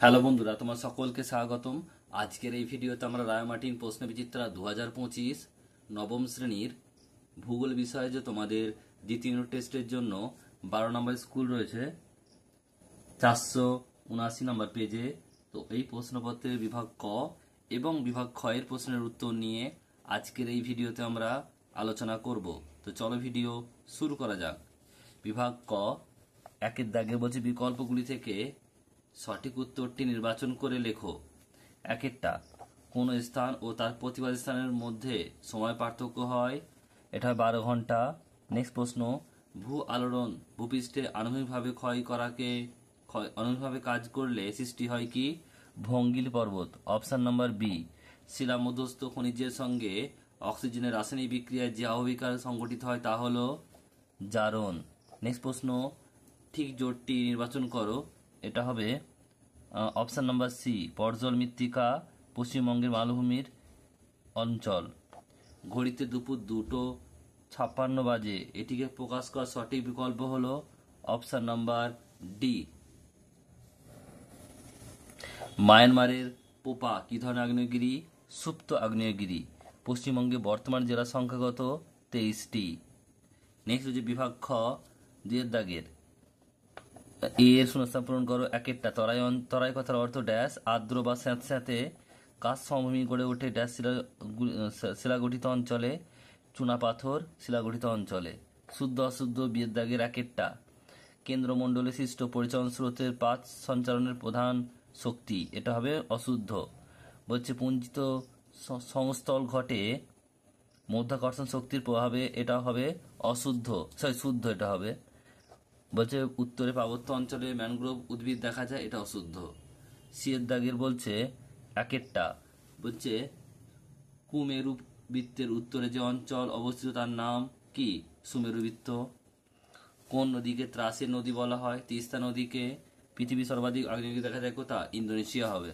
Hello বন্ধুরা, তোমার সকলকে স্বাগতম। আজকের এই ভিডিওতে আমরা রায়মার্টিন প্রশ্নবিচিত্রা 2025 নবম শ্রেণীর ভূগোল বিষয়ে যে তোমাদের দ্বিতীয় ইউনিট টেস্টের জন্য 12 নম্বর স্কুল রয়েছে 479 নম্বর পেজে। তো এই প্রশ্নপত্রের বিভাগ ক এবং বিভাগ খ এর প্রশ্নের উত্তর নিয়ে আজকের এই ভিডিওতে আমরা আলোচনা করব। তো চলো ভিডিও শুরু করা যাক। বিভাগ ক একের দাগে বলছে বিকল্পগুলি থেকে সঠিক উত্তরটি নির্বাচন করে লেখো। একেরটা, কোন স্থান ও তার প্রতিবাদ স্থানের মধ্যে সময় পার্থক্য হয়? এটা 12 ঘন্টা। নেক্সট প্রশ্ন, ভূ আলোড়ন ভূপৃষ্ঠে আনুভূমিকভাবে কাজ করলে সৃষ্টি হয় কি? ভঙ্গিল পর্বত। Option number B. শিলা মধ্যস্থ খনিজের সঙ্গে অক্সিজেনের রাসায়নিক বিক্রিয়ায় যে আবহবিকার সংঘটিত হয় তা হলো জারণ। নেক্সট প্রশ্ন, ঠিক জোটটি নির্বাচন করো। এটা হবে অপশন নাম্বার সি, পর্জল মৃত্তিকা পশ্চিমবঙ্গের মালভূমির অঞ্চল। ঘড়িতে দুপুর 2:56 বাজে, এটিকে প্রকাশ করার সঠিক বিকল্প হলো অপশন নাম্বার ডি। মায়ানমারের পোপা কি ধরনের আগ্নেয়গিরি? সুপ্ত আগ্নেয়গিরি। পশ্চিমবঙ্গে বর্তমান জেলা সংখ্যা কত? 23টি। নেক্সট হচ্ছে বিভাগ খ, 2 দাগের এর শূন্যস্থান পূরণ করো। একেরটা, তরাই কথার অর্থ ড্যাশ, আর্দ্র বা স্যাঁতস্যাঁতে কাজ সমভূমি গড়ে ওঠে ড্যাশ শিলাগঠিত অঞ্চলে, চুনাপাথর শিলাগঠিত অঞ্চলে। শুদ্ধ অশুদ্ধ বিয়ের দাগের একেরটা, কেন্দ্রমণ্ডলে সৃষ্ট পরিচালন স্রোতের পাত সঞ্চালনের প্রধান শক্তি। এটা হবে অশুদ্ধ। বলছে পুঞ্জিত সমস্থল ঘটে মধ্যাকর্ষণ শক্তির প্রভাবে। এটা হবে অশুদ্ধ, শুদ্ধ। এটা হবে। বলছে উত্তরে পার্বত্য অঞ্চলে ম্যানগ্রোভ উদ্ভিদ দেখা যায়। এটা অশুদ্ধ। সিয়ের দাগের বলছে একেরটা, বলছে কুমেরু বৃত্তের উত্তরে যে অঞ্চল অবস্থিত তার নাম কি? সুমেরু বৃত্ত। কোন নদীকে ত্রাসের নদী বলা হয়? তিস্তা নদীকে। পৃথিবীর সর্বাধিক আগ্নেয়গিরি দেখা যায় কোথা? ইন্দোনেশিয়া হবে।